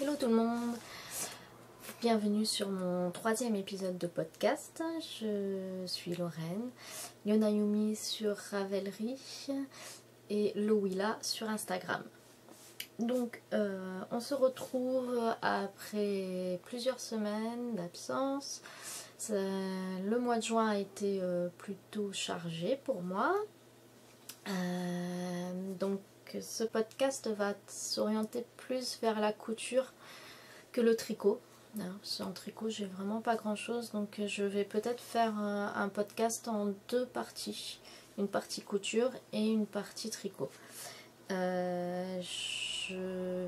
Hello tout le monde, bienvenue sur mon 3e épisode de podcast. Je suis Lorraine, Yonayumi sur Ravelry et Lowilla sur Instagram. Donc on se retrouve après plusieurs semaines d'absence. Le mois de juin a été plutôt chargé pour moi. Donc ce podcast va s'orienter plus vers la couture que le tricot. En tricot j'ai vraiment pas grand chose, donc je vais peut-être faire un podcast en 2 parties, une partie couture et une partie tricot. Je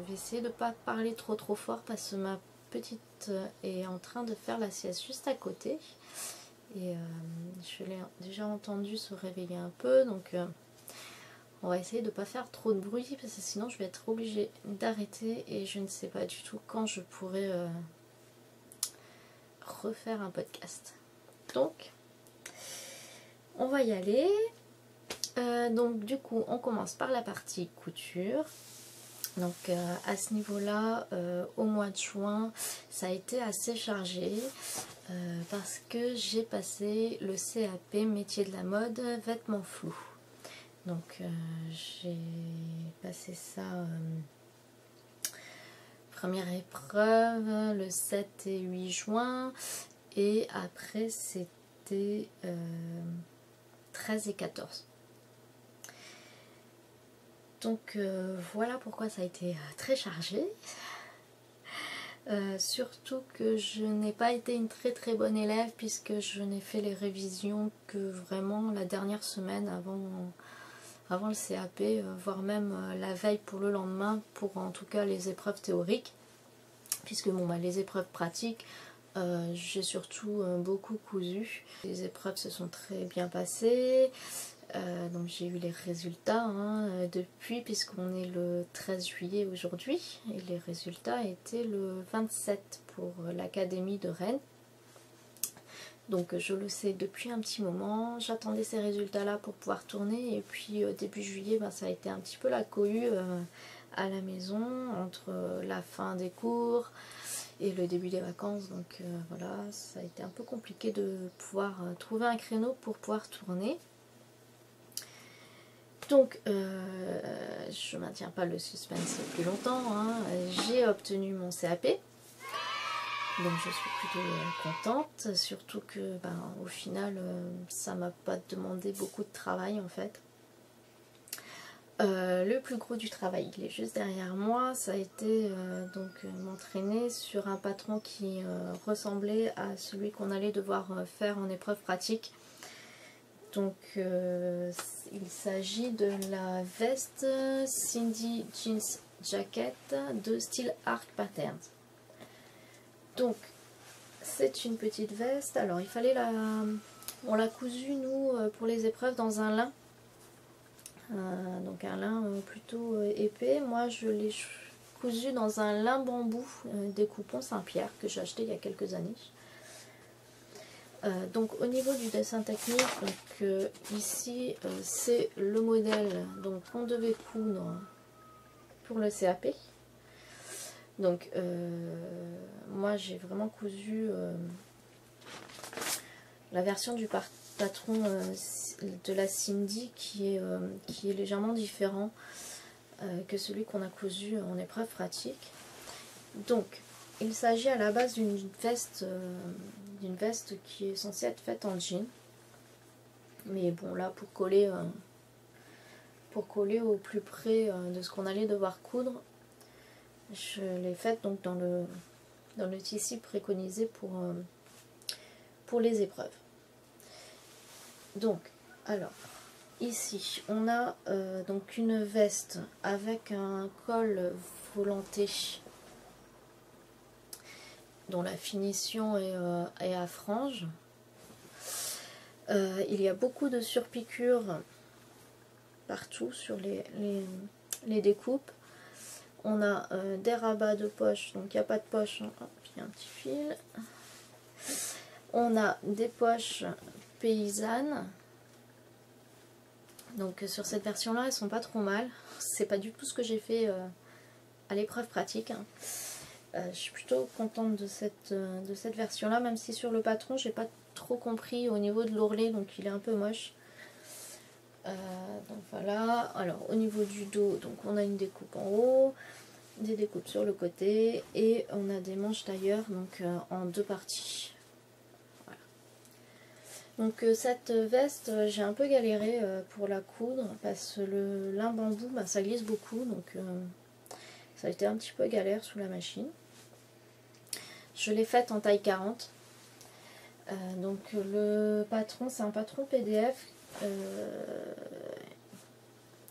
vais essayer de pas parler trop fort parce que ma petite est en train de faire la sieste juste à côté et je l'ai déjà entendu se réveiller un peu, donc on va essayer de ne pas faire trop de bruit parce que sinon je vais être obligée d'arrêter et je ne sais pas du tout quand je pourrai refaire un podcast. Donc on va y aller. Donc du coup on commence par la partie couture. Donc à ce niveau-là, au mois de juin, ça a été assez chargé parce que j'ai passé le CAP métier de la mode vêtements flous. Donc j'ai passé ça, première épreuve le 7 et 8 juin et après c'était 13 et 14. Donc voilà pourquoi ça a été très chargé. Surtout que je n'ai pas été une très bonne élève puisque je n'ai fait les révisions que vraiment la dernière semaine avant le CAP, voire même la veille pour le lendemain, pour en tout cas les épreuves théoriques, puisque bon, les épreuves pratiques, j'ai surtout beaucoup cousu. Les épreuves se sont très bien passées, donc j'ai eu les résultats depuis, puisqu'on est le 13 juillet aujourd'hui, et les résultats étaient le 27 pour l'académie de Rennes. Donc je le sais depuis un petit moment, j'attendais ces résultats là pour pouvoir tourner et puis début juillet ça a été un petit peu la cohue à la maison entre la fin des cours et le début des vacances, donc voilà, ça a été un peu compliqué de pouvoir trouver un créneau pour pouvoir tourner. Donc je maintiens pas le suspense plus longtemps, j'ai obtenu mon CAP. Donc je suis plutôt contente, surtout que au final ça m'a pas demandé beaucoup de travail en fait. Le plus gros du travail, il est juste derrière moi, ça a été m'entraîner sur un patron qui ressemblait à celui qu'on allait devoir faire en épreuve pratique. Donc il s'agit de la veste Cindy Jeans Jacket de style Arc Pattern. Donc c'est une petite veste. Alors il fallait on l'a cousue nous pour les épreuves dans un lin, donc un lin plutôt épais. Moi je l'ai cousu dans un lin bambou découpant Saint-Pierre que j'ai acheté il y a quelques années. Donc au niveau du dessin technique, donc ici c'est le modèle qu'on devait coudre pour le CAP. Donc moi j'ai vraiment cousu la version du patron de la Cindy qui est légèrement différent que celui qu'on a cousu en épreuve pratique. Donc il s'agit à la base d'une veste qui est censée être faite en jean, mais bon là pour coller au plus près de ce qu'on allait devoir coudre, je l'ai faite donc dans le tissu préconisé pour les épreuves. Donc alors ici on a donc une veste avec un col volanté dont la finition est à franges. Il y a beaucoup de surpiqûres partout sur les découpes. On a des rabats de poche, donc il n'y a pas de poche, il y a un petit fil. On a des poches paysannes. Donc sur cette version là elles sont pas trop mal. C'est pas du tout ce que j'ai fait à l'épreuve pratique. Je suis plutôt contente de cette version là, même si sur le patron j'ai pas trop compris au niveau de l'ourlet, donc il est un peu moche. Donc voilà, alors au niveau du dos, donc on a une découpe en haut, des découpes sur le côté et on a des manches tailleur, donc en 2 parties. Voilà. Donc cette veste, j'ai un peu galéré pour la coudre parce que le lin bambou, bah, ça glisse beaucoup, donc ça a été un petit peu galère sous la machine. Je l'ai faite en taille 40. Donc le patron, c'est un patron PDF.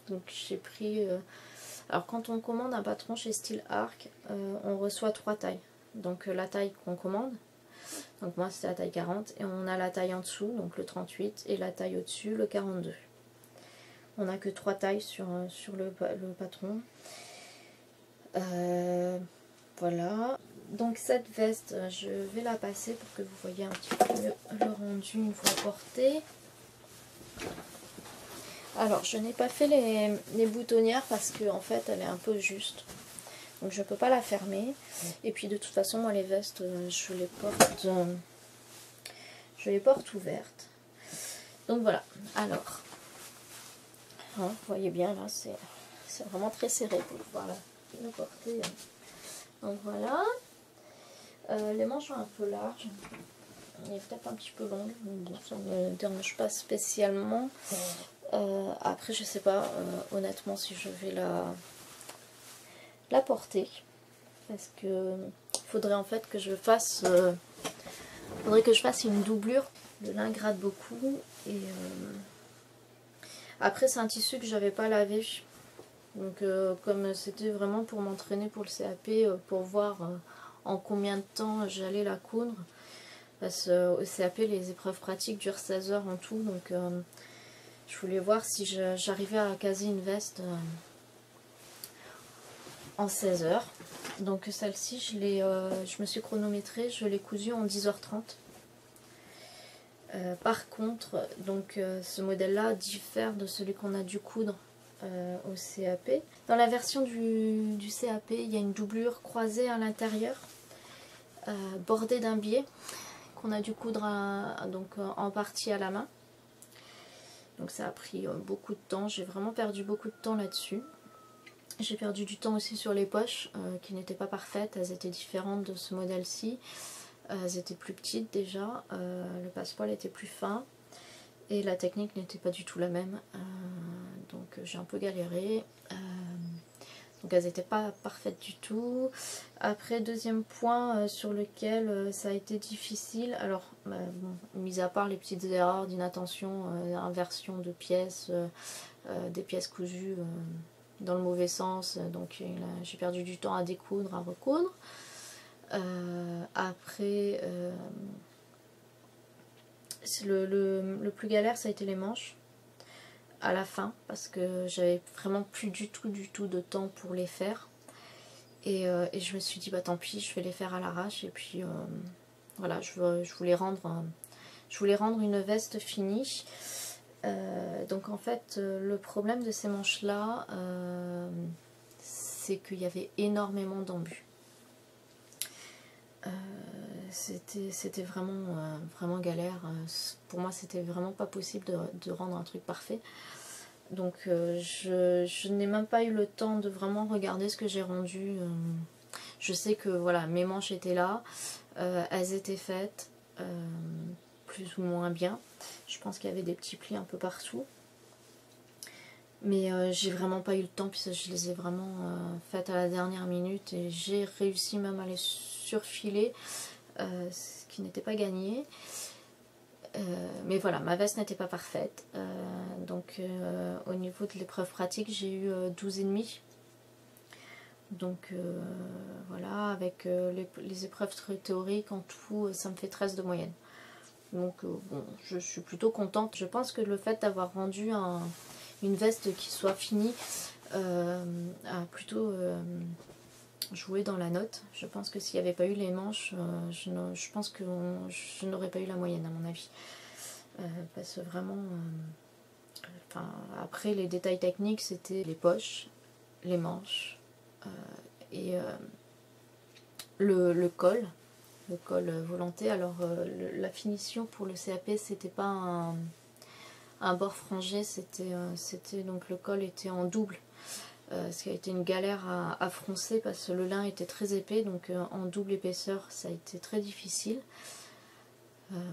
Donc j'ai pris... alors quand on commande un patron chez Style Arc, on reçoit 3 tailles. Donc la taille qu'on commande, donc moi c'était la taille 40, et on a la taille en dessous, donc le 38, et la taille au-dessus, le 42. On n'a que 3 tailles sur le patron. Voilà. Donc cette veste, je vais la passer pour que vous voyez un petit peu le rendu une fois portée. Alors je n'ai pas fait les boutonnières parce que en fait elle est un peu juste. Donc je ne peux pas la fermer. Et puis de toute façon moi les vestes je les porte ouvertes. Donc voilà. Alors hein, vous voyez bien là c'est vraiment très serré pour pouvoir la porter. Donc voilà. Les manches sont un peu larges. Elle est peut-être un petit peu longue. Bon, ça ne me dérange pas spécialement. Après je sais pas honnêtement si je vais la porter. Parce que faudrait en fait que je fasse une doublure. Le lin gratte beaucoup. Et après c'est un tissu que j'avais pas lavé. Donc comme c'était vraiment pour m'entraîner pour le CAP, pour voir en combien de temps j'allais la coudre. Parce qu'au CAP les épreuves pratiques durent 16 heures en tout. Donc je voulais voir si j'arrivais à caser une veste en 16 heures. Donc celle-ci je me suis chronométrée, je l'ai cousue en 10h30. Par contre, donc ce modèle-là diffère de celui qu'on a dû coudre au CAP. Dans la version du CAP, il y a une doublure croisée à l'intérieur, bordée d'un biais, qu'on a dû coudre en partie à la main. Donc ça a pris beaucoup de temps, j'ai vraiment perdu beaucoup de temps là-dessus. J'ai perdu du temps aussi sur les poches qui n'étaient pas parfaites, elles étaient différentes de ce modèle-ci. Elles étaient plus petites déjà, le passepoil était plus fin et la technique n'était pas du tout la même. Donc j'ai un peu galéré. Donc elles n'étaient pas parfaites du tout. Après, deuxième point sur lequel ça a été difficile, alors bon, mis à part les petites erreurs d'inattention, inversion de pièces, des pièces cousues dans le mauvais sens, donc j'ai perdu du temps à découdre, à recoudre. Après, le plus galère ça a été les manches à la fin parce que j'avais vraiment plus du tout de temps pour les faire et je me suis dit bah tant pis, je vais les faire à l'arrache et puis voilà, je voulais rendre une veste finie. Donc en fait le problème de ces manches là c'est qu'il y avait énormément d'embus. C'était vraiment galère. Pour moi c'était vraiment pas possible de rendre un truc parfait. Donc je n'ai même pas eu le temps de vraiment regarder ce que j'ai rendu. Je sais que voilà, mes manches étaient là, elles étaient faites plus ou moins bien. Je pense qu'il y avait des petits plis un peu partout. Mais j'ai vraiment pas eu le temps puisque je les ai vraiment faites à la dernière minute et j'ai réussi même à les surfiler, ce qui n'était pas gagné. Mais voilà, ma veste n'était pas parfaite. Donc au niveau de l'épreuve pratique, j'ai eu 12,5. Donc voilà, avec les épreuves théoriques en tout, ça me fait 13 de moyenne. Donc bon, je suis plutôt contente. Je pense que le fait d'avoir rendu une veste qui soit finie a plutôt joué dans la note. Je pense que s'il n'y avait pas eu les manches, je pense que je n'aurais pas eu la moyenne à mon avis. Parce que vraiment, après les détails techniques c'était les poches, les manches et le col volonté. Alors la finition pour le CAP, c'était pas un bord frangé, c'était donc le col était en double, ce qui a été une galère à froncer parce que le lin était très épais, donc en double épaisseur ça a été très difficile,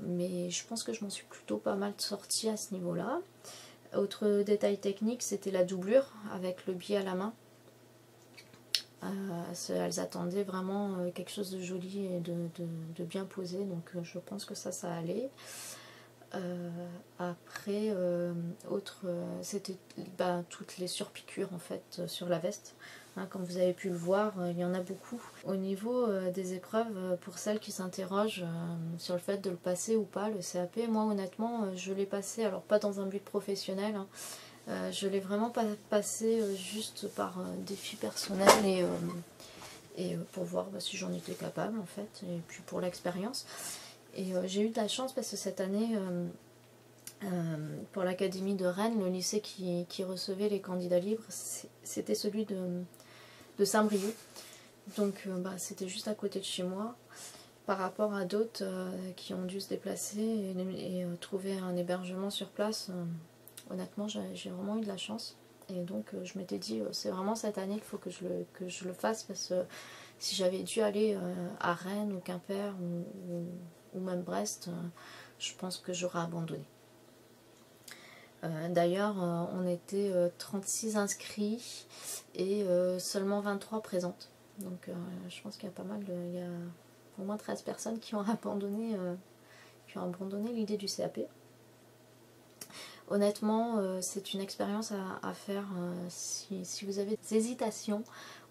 mais je pense que je m'en suis plutôt pas mal sortie à ce niveau là. Autre détail technique, c'était la doublure avec le biais à la main. Elles attendaient vraiment quelque chose de joli et de bien posé, donc je pense que ça allait. Après, c'était toutes les surpiqûres en fait sur la veste. Hein, comme vous avez pu le voir, il y en a beaucoup. Au niveau des épreuves, pour celles qui s'interrogent sur le fait de le passer ou pas, le CAP, moi honnêtement, je l'ai passé, alors pas dans un but professionnel, hein, je l'ai vraiment pas passé juste par défi personnel et pour voir si j'en étais capable en fait, et puis pour l'expérience. Et j'ai eu de la chance parce que cette année, pour l'académie de Rennes, le lycée qui recevait les candidats libres, c'était celui de Saint-Brieuc. Donc c'était juste à côté de chez moi, par rapport à d'autres qui ont dû se déplacer et trouver un hébergement sur place. Honnêtement, j'ai vraiment eu de la chance. Et donc je m'étais dit, c'est vraiment cette année qu'il faut que je le fasse, parce que si j'avais dû aller à Rennes ou Quimper ou même Brest, je pense que j'aurais abandonné. D'ailleurs, on était 36 inscrits et seulement 23 présentes. Donc je pense qu'il y a pas mal, il y a au moins 13 personnes qui ont abandonné l'idée du CAP. Honnêtement, c'est une expérience à faire. Si vous avez des hésitations,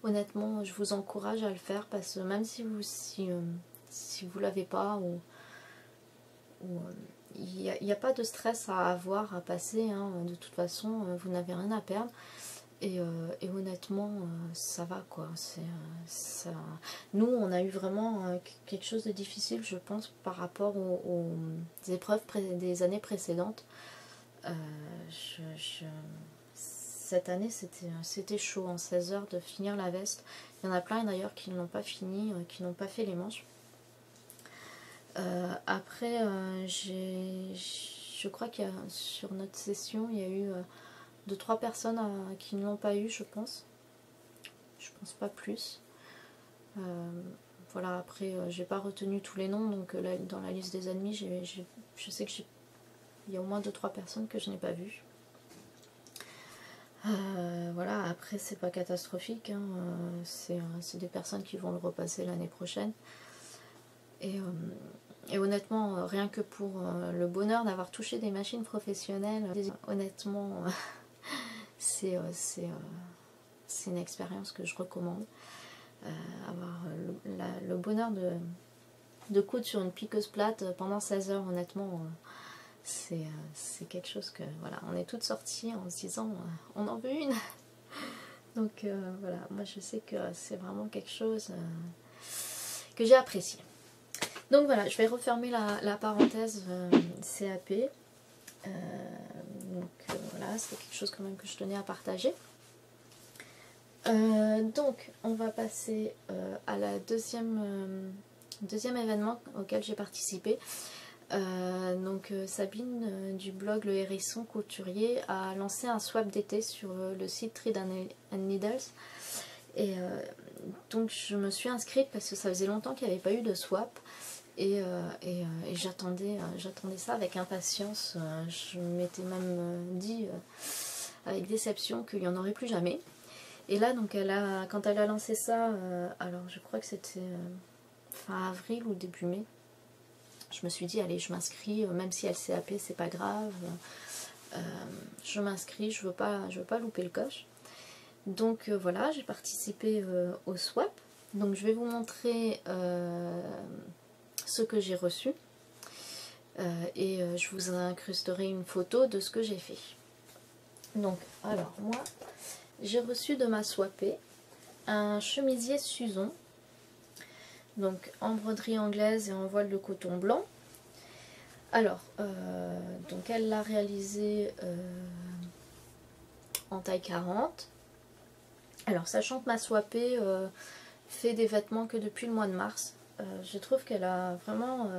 honnêtement, je vous encourage à le faire, parce que même si vous l'avez pas, il n'y a pas de stress à avoir, à passer, hein. De toute façon, vous n'avez rien à perdre. Et honnêtement, ça va quoi. Nous, on a eu vraiment quelque chose de difficile, je pense, par rapport aux épreuves des années précédentes. Cette année, c'était chaud, en 16 heures de finir la veste. Il y en a plein d'ailleurs qui ne l'ont pas fini, qui n'ont pas fait les manches. Après, je crois qu'il y a, sur notre session, il y a eu 2-3 personnes qui ne l'ont pas eu, je pense. Je pense pas plus. Voilà, après, j'ai pas retenu tous les noms, donc dans la liste des admis, je sais que il y a au moins 2-3 personnes que je n'ai pas vues. Voilà, après, c'est pas catastrophique, hein, c'est des personnes qui vont le repasser l'année prochaine. Et honnêtement, rien que pour le bonheur d'avoir touché des machines professionnelles, honnêtement, c'est une expérience que je recommande. Avoir le bonheur de coudre sur une piqueuse plate pendant 16 heures, honnêtement, c'est quelque chose que, voilà, on est toutes sorties en se disant on en veut une. Donc voilà, moi je sais que c'est vraiment quelque chose que j'ai apprécié. Donc voilà, je vais refermer la parenthèse CAP. Voilà, c'est quelque chose quand même que je tenais à partager. Donc on va passer à la deuxième événement auquel j'ai participé. Sabine du blog Le Hérisson Couturier a lancé un swap d'été sur le site Thread & Needles. Et donc je me suis inscrite parce que ça faisait longtemps qu'il n'y avait pas eu de swap. Et j'attendais ça avec impatience. Je m'étais même dit avec déception qu'il n'y en aurait plus jamais. Et là, donc, quand elle a lancé ça, alors je crois que c'était fin avril ou début mai, je me suis dit, allez, je m'inscris, même si elle CAP, c'est pas grave. Je m'inscris, je veux pas louper le coche. Donc voilà, j'ai participé au swap. Donc je vais vous montrer ce que j'ai reçu. Et je vous incrusterai une photo de ce que j'ai fait. Donc, alors, moi, j'ai reçu de ma swapée un chemisier Suzon, donc en broderie anglaise et en voile de coton blanc. Alors, donc elle l'a réalisé en taille 40. Alors, sachant que ma swapée fait des vêtements que depuis le mois de mars. Je trouve qu'elle a vraiment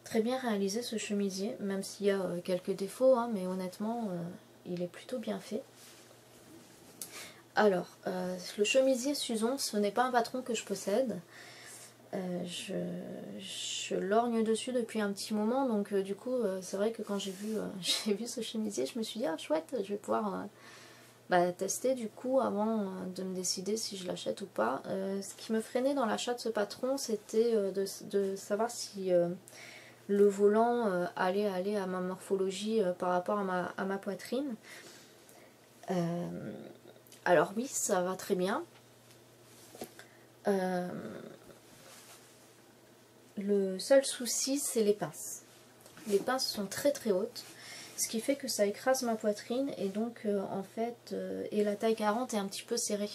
très bien réalisé ce chemisier, même s'il y a quelques défauts, hein, mais honnêtement il est plutôt bien fait. Alors, le chemisier Suzon, ce n'est pas un patron que je possède. Je lorgne dessus depuis un petit moment, donc du coup c'est vrai que quand j'ai vu ce chemisier, je me suis dit ah chouette, je vais pouvoir tester du coup avant de me décider si je l'achète ou pas. Ce qui me freinait dans l'achat de ce patron, c'était de savoir si le volant allait aller à ma morphologie par rapport à ma poitrine. Alors oui, ça va très bien. Le seul souci, c'est les pinces. Les pinces sont très très hautes, ce qui fait que ça écrase ma poitrine et donc en fait, et la taille 40 est un petit peu serrée.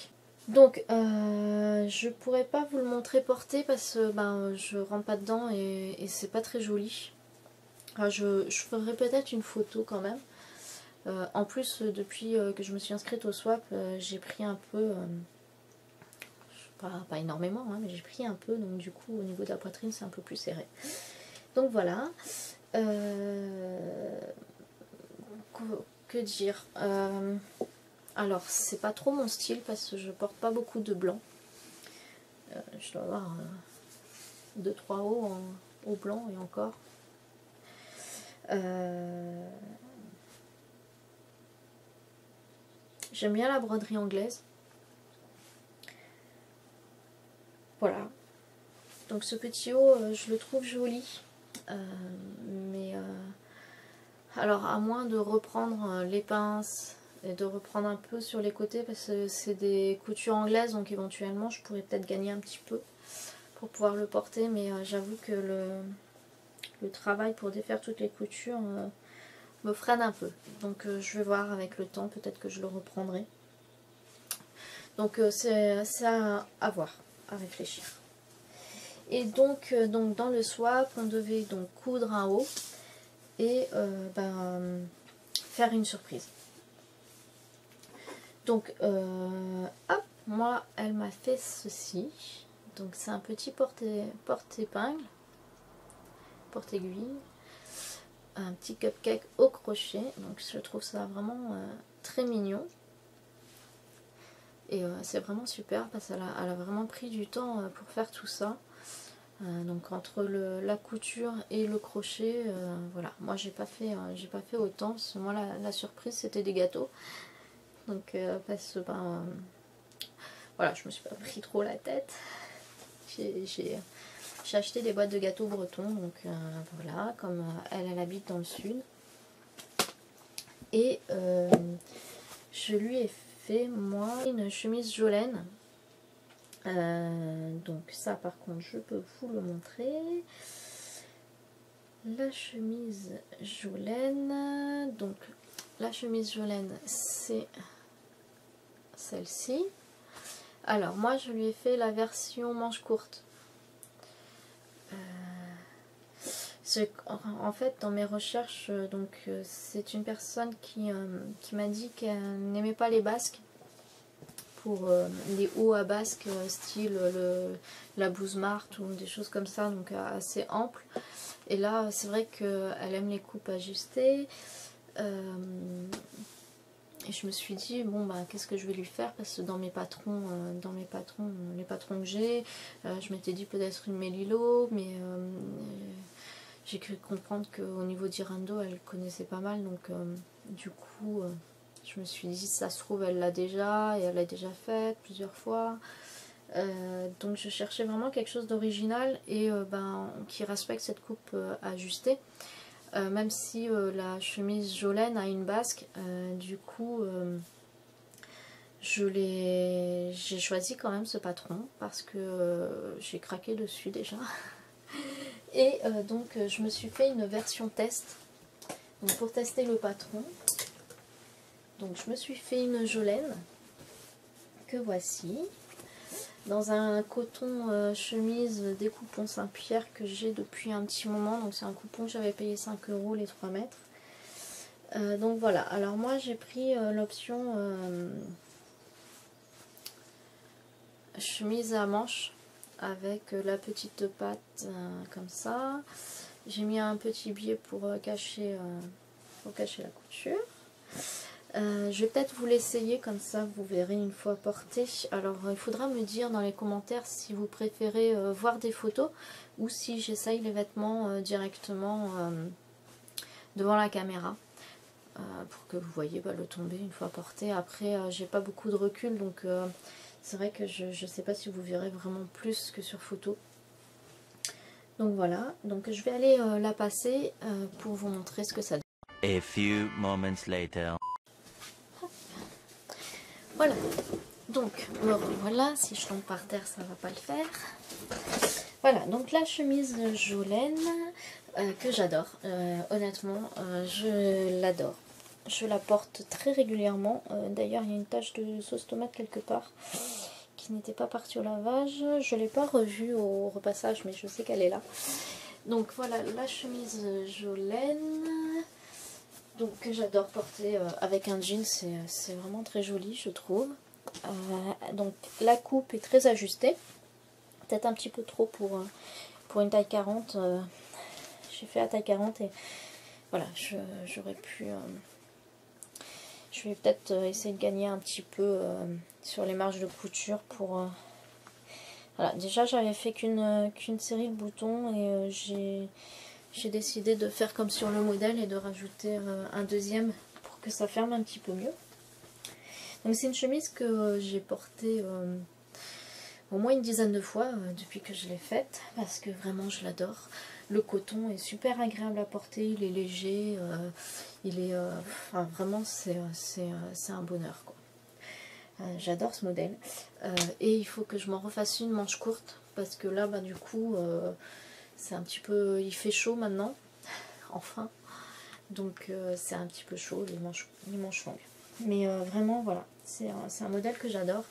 Donc je pourrais pas vous le montrer porté parce que je rentre pas dedans et c'est pas très joli. Alors, je ferai peut-être une photo quand même. En plus, depuis que je me suis inscrite au swap, j'ai pris un peu, pas énormément, hein, mais j'ai pris un peu, donc du coup au niveau de la poitrine c'est un peu plus serré. Donc voilà. Que dire, alors c'est pas trop mon style parce que je porte pas beaucoup de blanc. Je dois avoir 2-3 hauts au blanc et encore. J'aime bien la broderie anglaise. Voilà. Donc ce petit haut, je le trouve joli. Mais alors à moins de reprendre les pinces et de reprendre un peu sur les côtés parce que c'est des coutures anglaises, donc éventuellement je pourrais peut-être gagner un petit peu pour pouvoir le porter, mais j'avoue que le travail pour défaire toutes les coutures me freine un peu. Donc je vais voir avec le temps, peut-être que je le reprendrai. Donc c'est à voir, à réfléchir. Et donc dans le swap, on devait donc coudre un haut et faire une surprise. Donc hop, moi elle m'a fait ceci. Donc c'est un petit porte-épingle, porte-aiguille, un petit cupcake au crochet. Donc je trouve ça vraiment très mignon. Et c'est vraiment super parce qu'elle a vraiment pris du temps pour faire tout ça. Donc entre la couture et le crochet, voilà. Moi j'ai pas fait autant parce que moi la surprise c'était des gâteaux. Donc parce que voilà, je me suis pas pris trop la tête. J'ai acheté des boîtes de gâteaux bretons, donc voilà, comme elle habite dans le sud. Et je lui ai fait moi une chemise Jolene. Donc ça par contre je peux vous le montrer. La chemise Jolene, donc la chemise Jolene c'est celle-ci. Alors moi je lui ai fait la version manche courte. En fait dans mes recherches, donc c'est une personne qui m'a dit qu'elle n'aimait pas les basques. Pour les hauts à basque style la blouse Marthe ou des choses comme ça, donc assez ample. Et là c'est vrai qu'elle aime les coupes ajustées. Et je me suis dit bon qu'est-ce que je vais lui faire, parce que dans mes patrons les patrons que j'ai, je m'étais dit peut-être une Mélilo, mais j'ai cru comprendre qu'au niveau d'Irando elle connaissait pas mal, donc du coup je me suis dit ça se trouve elle l'a déjà et elle l'a déjà faite plusieurs fois. Donc je cherchais vraiment quelque chose d'original et qui respecte cette coupe ajustée. Même si la chemise Jolene a une basque, du coup j'ai choisi quand même ce patron parce que j'ai craqué dessus déjà. Et donc je me suis fait une version test, donc pour tester le patron. Donc je me suis fait une Jolene que voici, dans un coton chemise découpon Saint-Pierre que j'ai depuis un petit moment. Donc c'est un coupon que j'avais payé 5 € les 3 mètres. Donc voilà, alors moi j'ai pris l'option chemise à manches avec la petite patte comme ça. J'ai mis un petit biais pour cacher la couture. Je vais peut-être vous l'essayer comme ça, vous verrez une fois porté. Alors il faudra me dire dans les commentaires si vous préférez voir des photos ou si j'essaye les vêtements directement devant la caméra pour que vous voyez le tomber une fois porté. Après j'ai pas beaucoup de recul, donc c'est vrai que je sais pas si vous verrez vraiment plus que sur photo. Donc voilà, donc je vais aller la passer pour vous montrer ce que ça donne. A few moments later. Voilà, donc me revoilà. Si je tombe par terre, ça va pas le faire. Voilà, donc la chemise Jolene que j'adore. Honnêtement, je l'adore. Je la porte très régulièrement. D'ailleurs, il y a une tache de sauce tomate quelque part qui n'était pas partie au lavage. Je ne l'ai pas revue au repassage, mais je sais qu'elle est là. Donc voilà, la chemise Jolene. Donc que j'adore porter avec un jean, c'est vraiment très joli, je trouve. Donc la coupe est très ajustée. Peut-être un petit peu trop pour une taille 40. J'ai fait la taille 40 et voilà, j'aurais pu... je vais peut-être essayer de gagner un petit peu sur les marges de couture pour... Voilà, déjà j'avais fait qu'une série de boutons et j'ai décidé de faire comme sur le modèle et de rajouter un deuxième pour que ça ferme un petit peu mieux. Donc c'est une chemise que j'ai portée au moins une dizaine de fois depuis que je l'ai faite parce que vraiment je l'adore. Le coton est super agréable à porter, il est léger, il est enfin, vraiment c'est un bonheur quoi. J'adore ce modèle et il faut que je m'en refasse une manche courte parce que là du coup c'est un petit peu, il fait chaud maintenant enfin, donc c'est un petit peu chaud les manches longues, mais vraiment voilà, c'est un modèle que j'adore,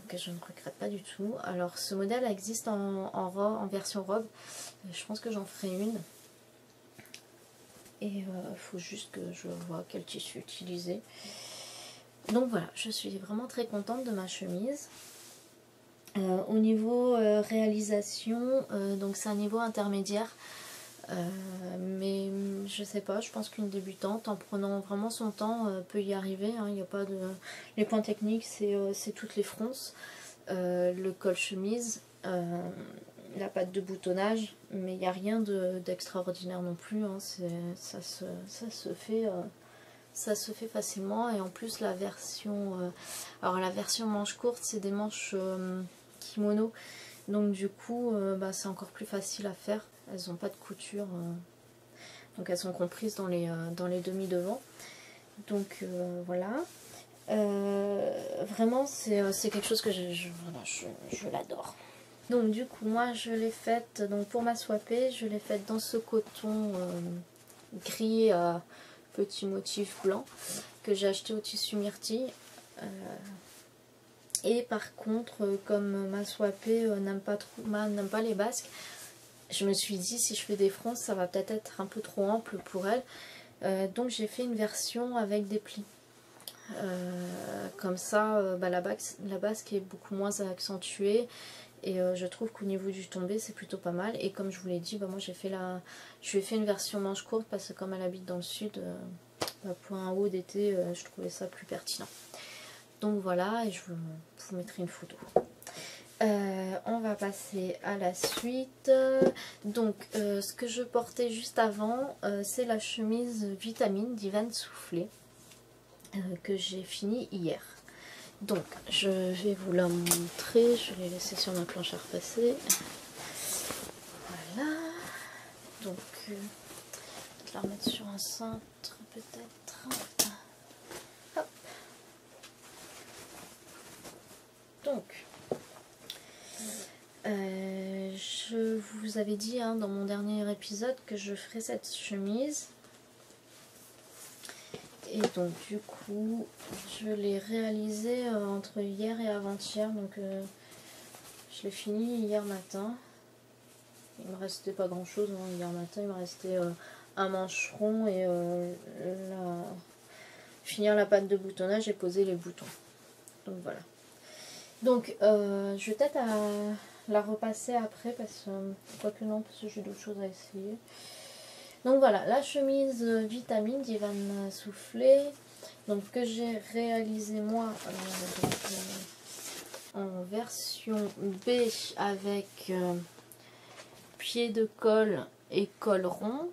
que je ne regrette pas du tout. Alors ce modèle existe en version robe, je pense que j'en ferai une et il faut juste que je vois quel tissu utiliser. Donc voilà, je suis vraiment très contente de ma chemise. Au niveau réalisation, donc c'est un niveau intermédiaire, mais je sais pas, je pense qu'une débutante en prenant vraiment son temps peut y arriver, hein. Il n'y a pas de... Les points techniques c'est toutes les fronces, le col chemise, la patte de boutonnage, mais il n'y a rien d'extraordinaire non plus, hein. Ça se fait... ça se fait facilement et en plus la version alors la version manche courte c'est des manches kimono, donc du coup c'est encore plus facile à faire, elles n'ont pas de couture donc elles sont comprises dans les demi devant, donc voilà, vraiment c'est quelque chose que je l'adore. Donc du coup moi je l'ai faite, donc pour ma soipée je l'ai faite dans ce coton gris à petit motif blanc que j'ai acheté au tissu myrtille, et par contre comme ma soipée n'aime pas les basques, je me suis dit si je fais des fronces ça va peut-être être un peu trop ample pour elle, donc j'ai fait une version avec des plis, comme ça la basque est beaucoup moins accentuée et je trouve qu'au niveau du tombé c'est plutôt pas mal. Et comme je vous l'ai dit, moi je lui ai fait une version manche courte parce que comme elle habite dans le sud, pour un haut d'été je trouvais ça plus pertinent. Donc voilà, et je vous mettrai une photo. On va passer à la suite. Donc ce que je portais juste avant, c'est la chemise Vitamine d'Ivan Soufflé que j'ai fini hier. Donc je vais vous la montrer, je l'ai laissée sur ma planche à repasser. Voilà, donc je vais la remettre sur un cintre peut-être. Hop. Donc je vous avais dit dans mon dernier épisode que je ferais cette chemise. Et donc du coup je l'ai réalisée entre hier et avant-hier, donc je l'ai fini hier matin. Il me restait pas grand chose hier matin, il me restait un mancheron et finir la patte de boutonnage et poser les boutons. Donc voilà. Donc je vais peut-être la repasser après parce que quoique non, parce que j'ai d'autres choses à essayer. Donc voilà, la chemise Vitamine d'Ivan Soufflé, donc que j'ai réalisé moi en version B avec pied de col et col rond,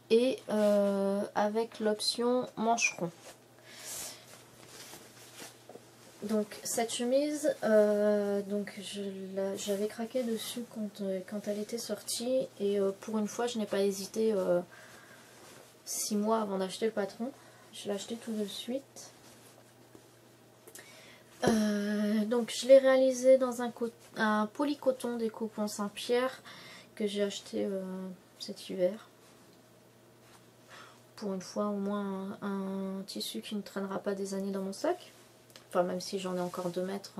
et avec l'option manche rond. Donc cette chemise, j'avais craqué dessus quand elle était sortie, et pour une fois je n'ai pas hésité 6 mois avant d'acheter le patron. Je l'ai acheté tout de suite. Donc je l'ai réalisé dans un polycoton des Coupons Saint-Pierre que j'ai acheté cet hiver. Pour une fois au moins un tissu qui ne traînera pas des années dans mon sac. Enfin, même si j'en ai encore 2 mètres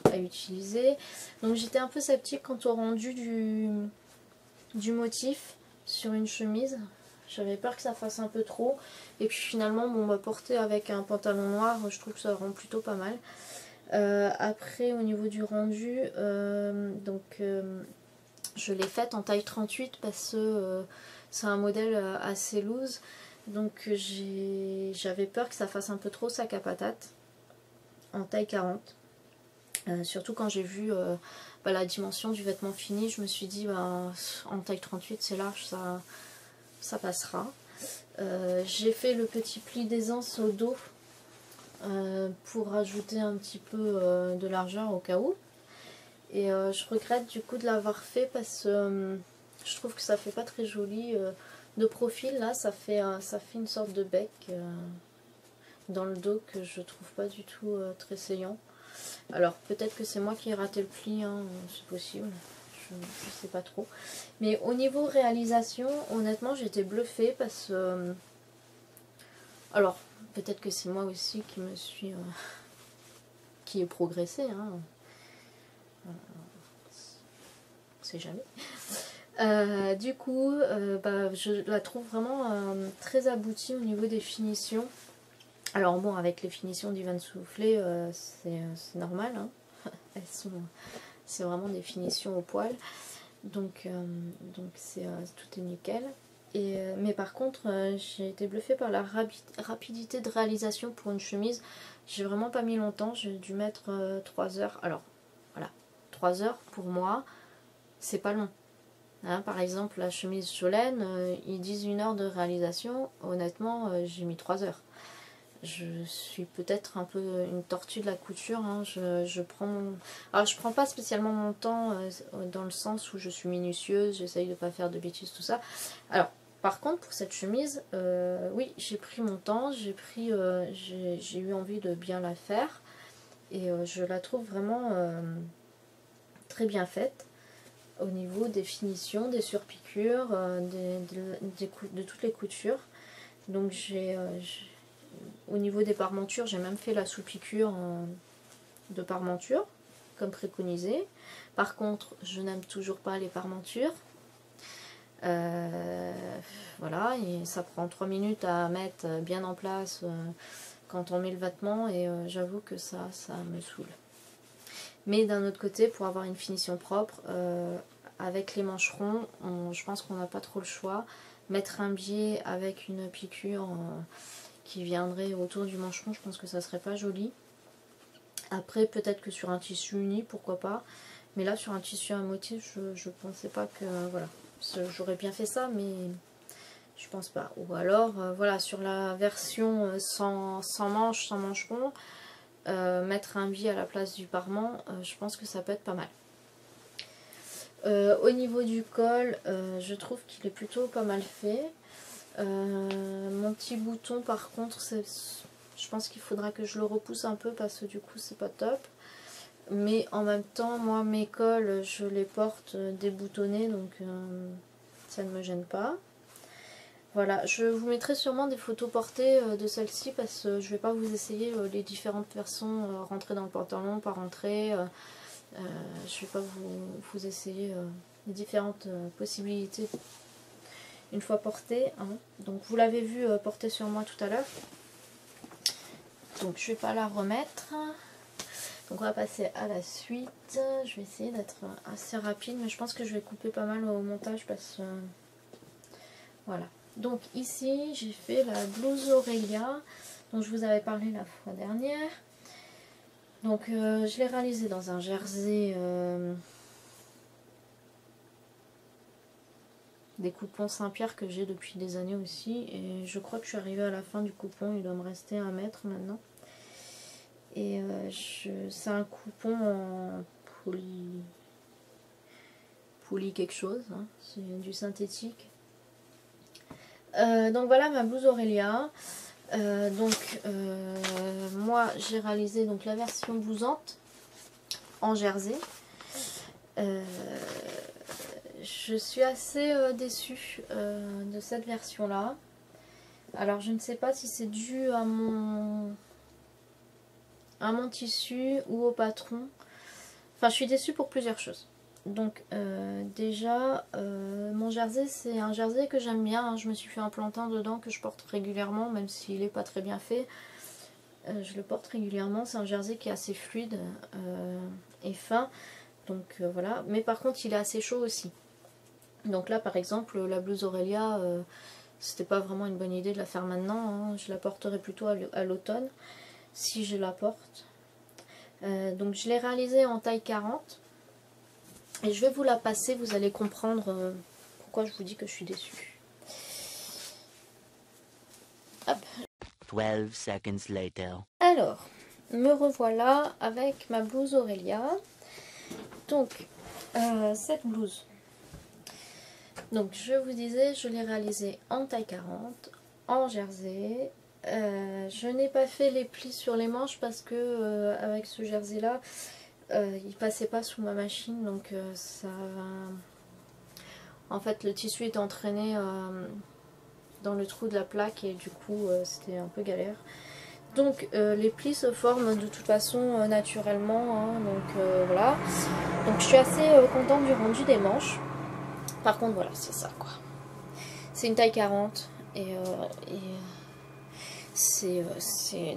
à utiliser. Donc j'étais un peu sceptique quant au rendu du motif sur une chemise. J'avais peur que ça fasse un peu trop. Et puis finalement, bon, porter avec un pantalon noir, je trouve que ça rend plutôt pas mal. Après, au niveau du rendu, je l'ai faite en taille 38 parce que c'est un modèle assez loose. Donc j'avais peur que ça fasse un peu trop sac à patate. En taille 40, surtout quand j'ai vu la dimension du vêtement fini, je me suis dit en taille 38 c'est large, ça passera. J'ai fait le petit pli d'aisance au dos pour rajouter un petit peu de largeur au cas où, et je regrette du coup de l'avoir fait parce que je trouve que ça fait pas très joli de profil. Là ça fait une sorte de bec dans le dos que je trouve pas du tout très saillant. Alors peut-être que c'est moi qui ai raté le pli, hein, c'est possible, je sais pas trop. Mais au niveau réalisation, honnêtement j'étais bluffée parce que... alors peut-être que c'est moi aussi qui me suis... qui ai progressé, hein. On sait jamais. Du coup, je la trouve vraiment très aboutie au niveau des finitions. Alors bon, avec les finitions d'Ivan Soufflé, c'est normal, hein. C'est vraiment des finitions au poil, donc tout est nickel. Mais par contre, j'ai été bluffée par la rapidité de réalisation pour une chemise. J'ai vraiment pas mis longtemps, j'ai dû mettre 3 heures. Alors voilà, 3 heures pour moi, c'est pas long. Hein, par exemple, la chemise Cholène, ils disent 1 heure de réalisation. Honnêtement, j'ai mis 3 heures. Je suis peut-être un peu une tortue de la couture, hein. Je prends pas spécialement mon temps dans le sens où je suis minutieuse, j'essaye de pas faire de bêtises, tout ça. Alors par contre pour cette chemise, oui j'ai pris mon temps, j'ai eu envie de bien la faire, et je la trouve vraiment très bien faite au niveau des finitions, des surpiqûres, de toutes les coutures. Donc au niveau des parmentures, j'ai même fait la sous-piqûre de parmenture, comme préconisé. Par contre, je n'aime toujours pas les parmentures. Voilà, et ça prend 3 minutes à mettre bien en place quand on met le vêtement, et j'avoue que ça me saoule. Mais d'un autre côté, pour avoir une finition propre, avec les mancherons, je pense qu'on n'a pas trop le choix. Mettre un biais avec une piqûre qui viendrait autour du mancheron, je pense que ça serait pas joli. Après peut-être que sur un tissu uni, pourquoi pas, mais là sur un tissu à motif, je pensais pas que voilà, j'aurais bien fait ça, mais je pense pas. Ou alors voilà, sur la version sans manche, sans mancheron, mettre un biais à la place du parement, je pense que ça peut être pas mal. Au niveau du col, je trouve qu'il est plutôt pas mal fait. Mon petit bouton par contre, je pense qu'il faudra que je le repousse un peu parce que du coup c'est pas top. Mais en même temps, moi mes cols je les porte déboutonnés, donc ça ne me gêne pas. Voilà, je vous mettrai sûrement des photos portées de celle-ci parce que je vais pas vous essayer les différentes versions, rentrer dans le pantalon, pas rentrer. Je vais pas vous essayer les différentes possibilités une fois portée, hein. Donc vous l'avez vu porter sur moi tout à l'heure. Donc je vais pas la remettre. Donc on va passer à la suite. Je vais essayer d'être assez rapide, mais je pense que je vais couper pas mal au montage parce que voilà. Donc ici j'ai fait la blouse Aurelia dont je vous avais parlé la fois dernière. Donc je l'ai réalisée dans un jersey des coupons Saint-Pierre que j'ai depuis des années aussi, et je crois que je suis arrivée à la fin du coupon, il doit me rester 1 mètre maintenant. Et c'est un coupon en poly quelque chose, hein. C'est du synthétique. Donc voilà ma blouse Aurelia. Moi j'ai réalisé donc la version blousante en jersey. Je suis assez déçue de cette version là. Alors je ne sais pas si c'est dû à mon tissu ou au patron. Enfin je suis déçue pour plusieurs choses. Donc déjà mon jersey, c'est un jersey que j'aime bien, hein. Je me suis fait un plantain dedans que je porte régulièrement, même s'il n'est pas très bien fait. Je le porte régulièrement, c'est un jersey qui est assez fluide et fin. Donc voilà, mais par contre il est assez chaud aussi. Donc là par exemple la blouse Aurelia, c'était pas vraiment une bonne idée de la faire maintenant, hein. Je la porterai plutôt à l'automne si je la porte. Donc je l'ai réalisée en taille 40 et je vais vous la passer, vous allez comprendre pourquoi je vous dis que je suis déçue. Hop. 12 seconds later. Alors, me revoilà avec ma blouse Aurelia. Donc cette blouse, donc je vous disais, je l'ai réalisée en taille 40 en jersey. Je n'ai pas fait les plis sur les manches parce que avec ce jersey là il passait pas sous ma machine, donc en fait le tissu est entraîné dans le trou de la plaque et du coup c'était un peu galère. Donc les plis se forment de toute façon naturellement, hein, donc voilà. Donc je suis assez contente du rendu des manches. Par contre voilà, c'est ça quoi. C'est une taille 40 et c'est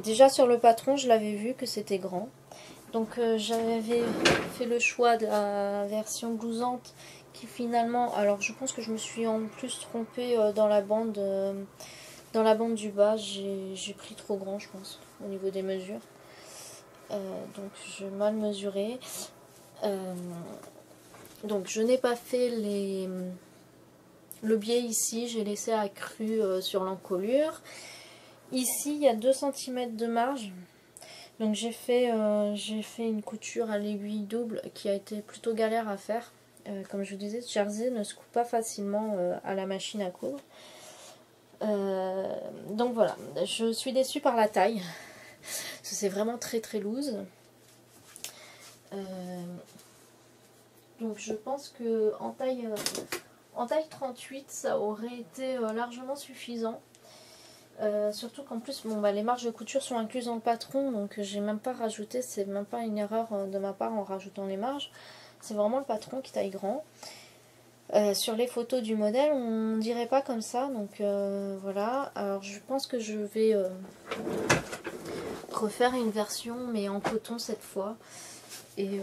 déjà sur le patron je l'avais vu que c'était grand. Donc j'avais fait le choix de la version blousante qui finalement, alors je pense que je me suis en plus trompée dans la bande du bas, j'ai pris trop grand je pense au niveau des mesures. Donc j'ai mal mesuré. Donc je n'ai pas fait le biais ici, j'ai laissé accru sur l'encolure. Ici il y a 2 cm de marge. Donc j'ai fait une couture à l'aiguille double qui a été plutôt galère à faire. Comme je vous disais, ce jersey ne se coupe pas facilement à la machine à coudre. Donc voilà, je suis déçue par la taille. Parce que c'est vraiment très très loose. Donc je pense que en taille 38 ça aurait été largement suffisant. Surtout qu'en plus bon, les marges de couture sont incluses dans le patron, donc j'ai même pas rajouté, c'est même pas une erreur de ma part en rajoutant les marges, c'est vraiment le patron qui taille grand. Sur les photos du modèle on dirait pas comme ça, donc voilà. Alors je pense que je vais refaire une version mais en coton cette fois et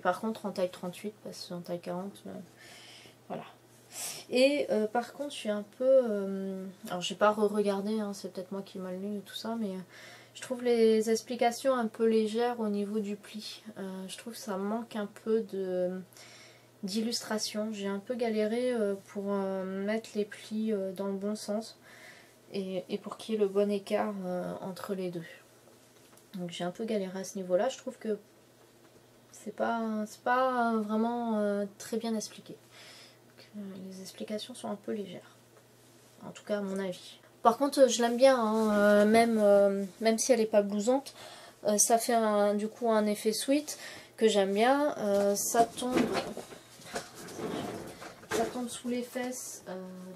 par contre en taille 38 parce qu'en taille 40 voilà. Et par contre je suis un peu alors j'ai pas re-regardé, hein, c'est peut-être moi qui ai mal lu et tout ça, mais je trouve les explications un peu légères au niveau du pli. Je trouve que ça manque un peu d'illustration. J'ai un peu galéré pour mettre les plis dans le bon sens et pour qu'il y ait le bon écart entre les deux. Donc j'ai un peu galéré à ce niveau là. Je trouve que c'est pas vraiment très bien expliqué. Les explications sont un peu légères, en tout cas à mon avis. Par contre je l'aime bien, hein, même si elle n'est pas blousante, ça fait du coup un effet sweat que j'aime bien. Ça tombe sous les fesses,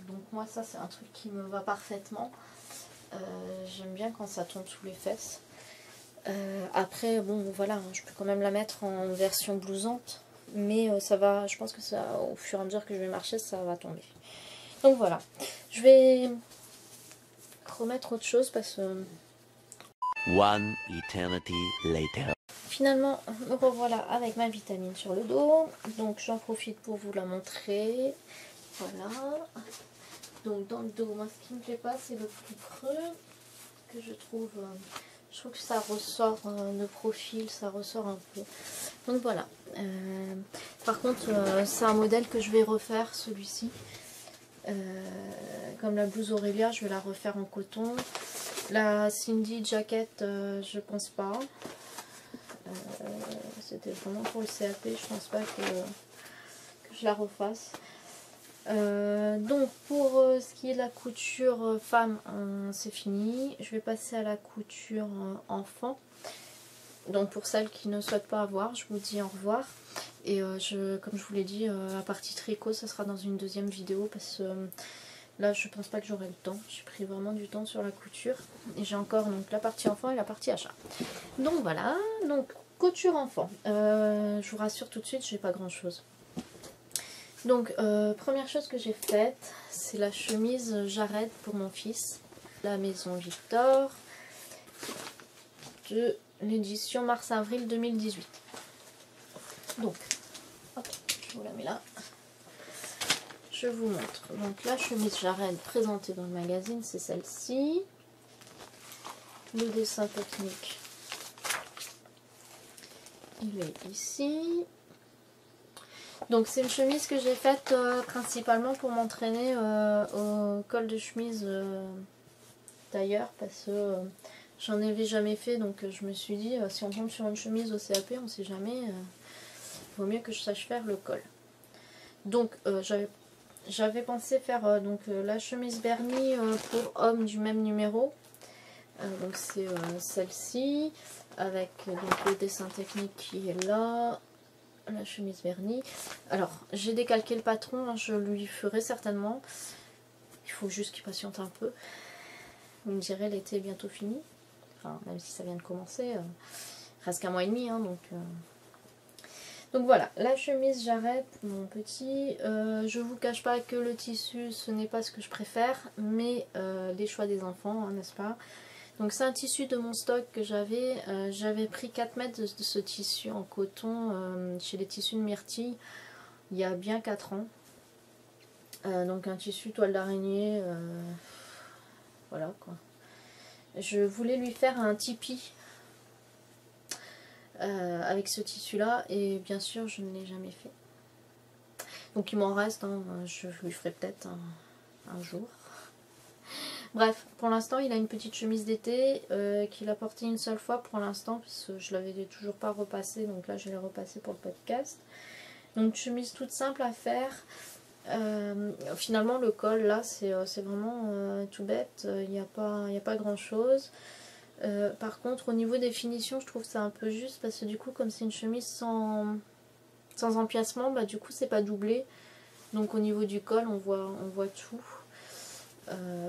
donc moi ça c'est un truc qui me va parfaitement. J'aime bien quand ça tombe sous les fesses. Après bon voilà, je peux quand même la mettre en version blousante, mais ça va, je pense que ça, au fur et à mesure que je vais marcher, ça va tomber. Donc voilà, je vais remettre autre chose parce que... One eternity later. Finalement, me revoilà avec ma vitamine sur le dos. Donc j'en profite pour vous la montrer. Voilà. Donc dans le dos, moi ce qui me plaît pas, c'est le plus creux que je trouve que ça ressort de profil, ça ressort un peu. Donc voilà. Par contre, c'est un modèle que je vais refaire, celui-ci. Comme la blouse Aurélia, je vais la refaire en coton. La Cindy Jacket, je pense pas. C'était vraiment pour le CAP, je pense pas que je la refasse. Donc pour ce qui est de la couture femme, c'est fini. Je vais passer à la couture enfant. Donc pour celles qui ne souhaitent pas avoir, je vous dis au revoir. Et comme je vous l'ai dit, la partie tricot, ça sera dans une deuxième vidéo parce que là je pense pas que j'aurai le temps. J'ai pris vraiment du temps sur la couture. Et j'ai encore donc la partie enfant et la partie achat. Donc voilà, donc couture enfant. Je vous rassure tout de suite, j'ai pas grand chose. Donc première chose que j'ai faite, c'est la chemise Jared pour mon fils. La Maison Victor de l'édition mars-avril 2018. Donc, hop, je vous la mets là. Je vous montre. Donc la chemise Jared présentée dans le magazine, c'est celle-ci. Le dessin technique, il est ici. Donc c'est une chemise que j'ai faite principalement pour m'entraîner au col de chemise tailleur parce que j'en avais jamais fait, donc je me suis dit si on tombe sur une chemise au CAP, on sait jamais, il vaut mieux que je sache faire le col. Donc j'avais pensé faire la chemise Bernie pour hommes du même numéro. Donc c'est celle-ci avec donc, le dessin technique qui est là. La chemise vernie. Alors, j'ai décalqué le patron, hein, je lui ferai certainement. Il faut juste qu'il patiente un peu. Vous me direz, l'été est bientôt fini. Enfin, même si ça vient de commencer. Reste qu'un mois et demi, hein, donc voilà, la chemise Jared, mon petit. Je vous cache pas que le tissu, ce n'est pas ce que je préfère, mais les choix des enfants, hein, n'est-ce pas? Donc c'est un tissu de mon stock que j'avais pris 4 mètres de ce tissu en coton chez les tissus de Myrtille il y a bien 4 ans. Donc un tissu toile d'araignée, voilà quoi. Je voulais lui faire un tipi avec ce tissu là et bien sûr je ne l'ai jamais fait. Donc il m'en reste, hein, je lui ferai peut-être un jour. Bref, pour l'instant, il a une petite chemise d'été qu'il a portée une seule fois pour l'instant, parce que je l'avais toujours pas repassée, donc là je l'ai repassée pour le podcast. Donc chemise toute simple à faire. Finalement, le col là, c'est vraiment tout bête, il n'y a pas grand chose. Par contre, au niveau des finitions, je trouve ça un peu juste, parce que du coup, comme c'est une chemise sans empiècement, bah du coup, c'est pas doublé. Donc au niveau du col, on voit tout.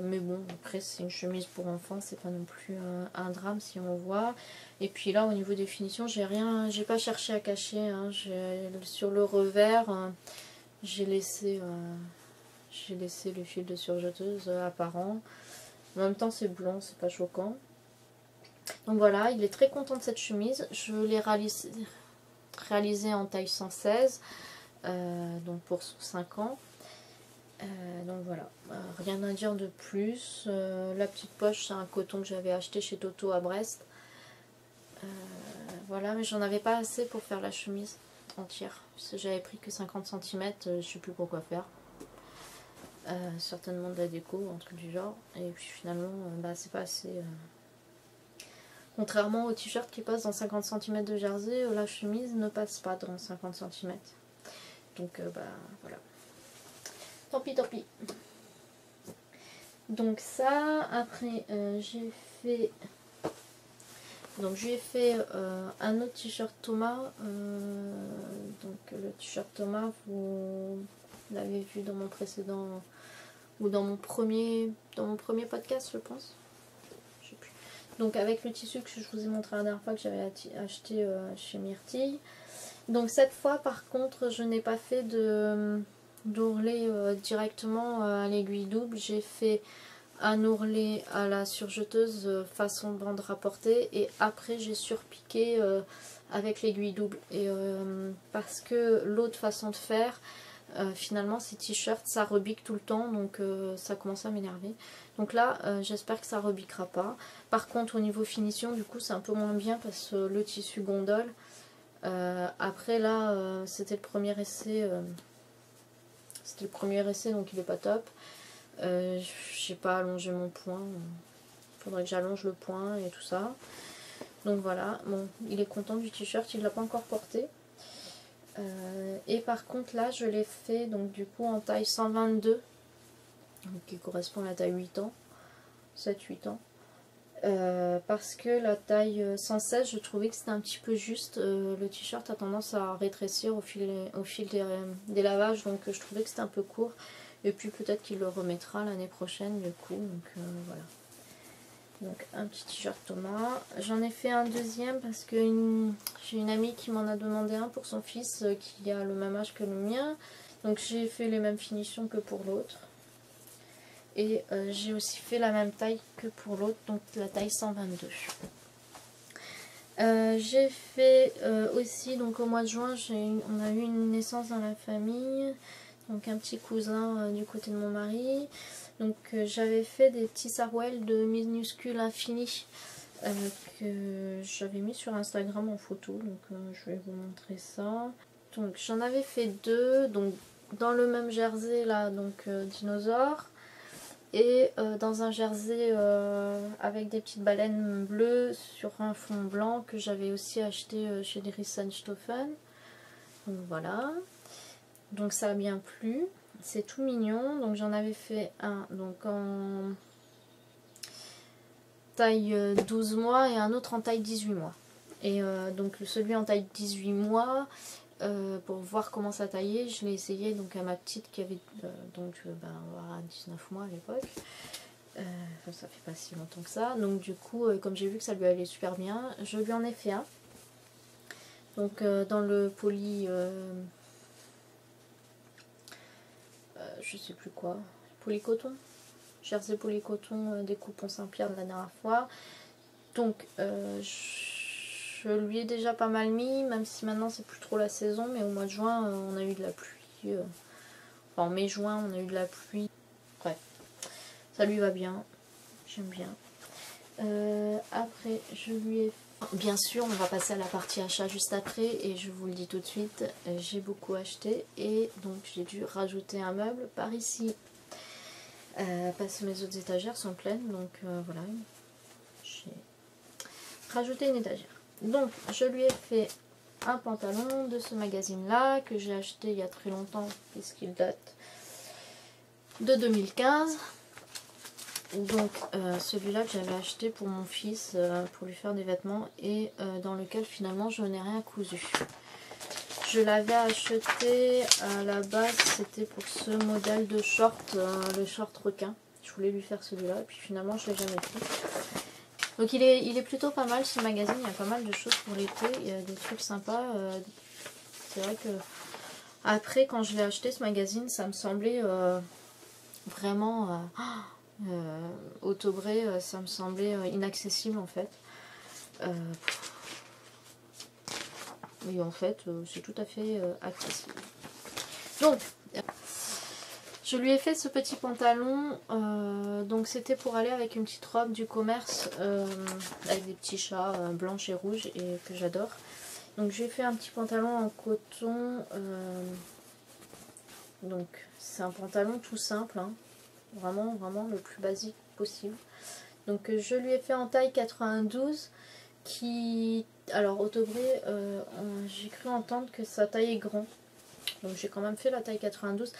Mais bon, après c'est une chemise pour enfants, c'est pas non plus un drame si on voit. Et puis là au niveau des finitions, j'ai pas cherché à cacher, hein. Sur le revers, j'ai laissé le fil de surjeteuse apparent. En même temps c'est blanc, c'est pas choquant. Donc voilà, il est très content de cette chemise. Je l'ai réalisée en taille 116, donc pour son 5 ans. Donc voilà, rien à dire de plus. La petite poche, c'est un coton que j'avais acheté chez Toto à Brest. Voilà, mais j'en avais pas assez pour faire la chemise entière. Parce que j'avais pris que 50 cm, je sais plus pourquoi faire. Certainement de la déco, un truc du genre. Et puis finalement, c'est pas assez. Contrairement au t-shirt qui passe dans 50 cm de jersey, la chemise ne passe pas dans 50 cm. Donc voilà. Tant pis, tant pis. Donc ça, après j'ai fait un autre t-shirt Thomas. Donc le t-shirt Thomas, vous l'avez vu dans mon précédent ou dans mon premier podcast, je pense. Je sais plus. Donc avec le tissu que je vous ai montré la dernière fois que j'avais acheté chez Myrtille. Donc cette fois par contre je n'ai pas fait d'ourlet directement à l'aiguille double. J'ai fait un ourlet à la surjeteuse façon bande rapportée, et après j'ai surpiqué avec l'aiguille double. Et parce que l'autre façon de faire, finalement ces t-shirts ça rebique tout le temps, donc ça commence à m'énerver. Donc là j'espère que ça rebiquera pas. Par contre au niveau finition du coup c'est un peu moins bien parce que le tissu gondole. Après là c'était le premier essai, donc il est pas top. J'ai pas allongé mon poing, faudrait que j'allonge le poing et tout ça. Donc voilà, bon, il est content du t-shirt, il l'a pas encore porté. Et par contre là je l'ai fait donc du coup en taille 122, donc qui correspond à la taille 8 ans, 7-8 ans. Parce que la taille 116 je trouvais que c'était un petit peu juste, le t-shirt a tendance à rétrécir au fil des lavages, donc je trouvais que c'était un peu court. Et puis peut-être qu'il le remettra l'année prochaine du coup, donc voilà. Donc un petit t-shirt Thomas. J'en ai fait un deuxième parce que j'ai une amie qui m'en a demandé un pour son fils qui a le même âge que le mien. Donc j'ai fait les mêmes finitions que pour l'autre. Et j'ai aussi fait la même taille que pour l'autre, donc la taille 122. J'ai fait aussi, donc au mois de juin, on a eu une naissance dans la famille. Donc un petit cousin du côté de mon mari. Donc j'avais fait des petits sarouels de minuscules infinis que j'avais mis sur Instagram en photo. Donc je vais vous montrer ça. Donc j'en avais fait deux, donc dans le même jersey là, donc dinosaure. Et dans un jersey avec des petites baleines bleues sur un fond blanc que j'avais aussi acheté chez Dries-Stoffen. Donc voilà. Donc ça a bien plu, c'est tout mignon. Donc j'en avais fait un donc en taille 12 mois et un autre en taille 18 mois. Et donc celui en taille 18 mois, pour voir comment ça taillait, je l'ai essayé donc à ma petite qui avait 19 mois à l'époque. Ça fait pas si longtemps que ça. Donc du coup, comme j'ai vu que ça lui allait super bien, je lui en ai fait un. Donc dans le poly... je sais plus quoi, polycoton, jersey polycoton des coupons Saint-Pierre de la dernière fois. Donc je lui ai déjà pas mal mis, même si maintenant c'est plus trop la saison, mais au mois de juin on a eu de la pluie, enfin en mai-juin on a eu de la pluie, bref, ça lui va bien, j'aime bien. Après je lui ai... Bien sûr, on va passer à la partie achat juste après et je vous le dis tout de suite, j'ai beaucoup acheté et donc j'ai dû rajouter un meuble par ici parce que mes autres étagères sont pleines, donc voilà, j'ai rajouté une étagère. Donc je lui ai fait un pantalon de ce magazine là que j'ai acheté il y a très longtemps puisqu'il date de 2015. Donc celui-là que j'avais acheté pour mon fils pour lui faire des vêtements et dans lequel finalement je n'ai rien cousu. Je l'avais acheté à la base, c'était pour ce modèle de short, le short requin. Je voulais lui faire celui-là et puis finalement je ne l'ai jamais fait. Donc il est plutôt pas mal ce magazine, il y a pas mal de choses pour l'été, il y a des trucs sympas. C'est vrai que après quand je l'ai acheté ce magazine ça me semblait vraiment... Autobré, ça me semblait inaccessible en fait. Et en fait, c'est tout à fait accessible. Donc, je lui ai fait ce petit pantalon. Donc, c'était pour aller avec une petite robe du commerce avec des petits chats blanches et rouges et que j'adore. Donc, j'ai fait un petit pantalon en coton. Donc, c'est un pantalon tout simple, hein. Vraiment le plus basique possible. Donc je lui ai fait en taille 92 qui... Alors Autobré, j'ai cru entendre que sa taille est grand. Donc j'ai quand même fait la taille 92.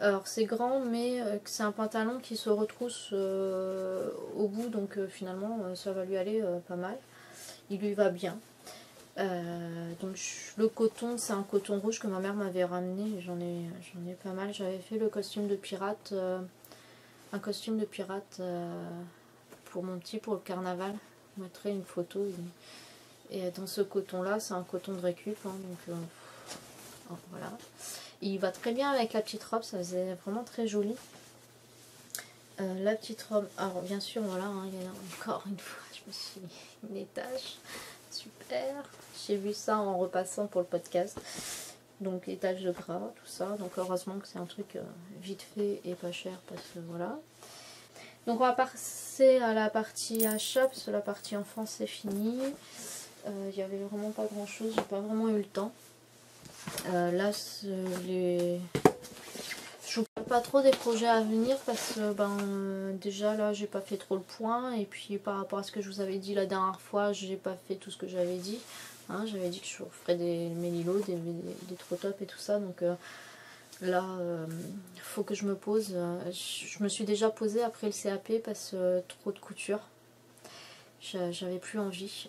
Alors c'est grand mais c'est un pantalon qui se retrousse au bout. Donc finalement ça va lui aller pas mal. Il lui va bien. Donc le coton, c'est un coton rouge que ma mère m'avait ramené. J'en ai pas mal. J'avais fait le costume de pirate... un costume de pirate pour mon petit pour le carnaval. Je mettrai une photo. Et dans ce coton là, c'est un coton de récup. Hein, donc voilà. Il va très bien avec la petite robe, ça faisait vraiment très joli. La petite robe, alors bien sûr voilà, hein, il y en a encore une fois, je me suis mis une étage, super, j'ai vu ça en repassant pour le podcast, donc étage de gras, tout ça, donc heureusement que c'est un truc vite fait et pas cher, parce que voilà. Donc on va passer à la partie achat, parce que la partie enfant c'est fini, il n'y avait vraiment pas grand chose, j'ai pas vraiment eu le temps. Là je vous parle pas trop des projets à venir parce que déjà là j'ai pas fait trop le point, et puis par rapport à ce que je vous avais dit la dernière fois, j'ai pas fait tout ce que j'avais dit, hein, j'avais dit que je ferais des Mélilo, des trop top et tout ça, donc là faut que je me pose, je me suis déjà posée après le CAP parce que trop de couture, j'avais plus envie,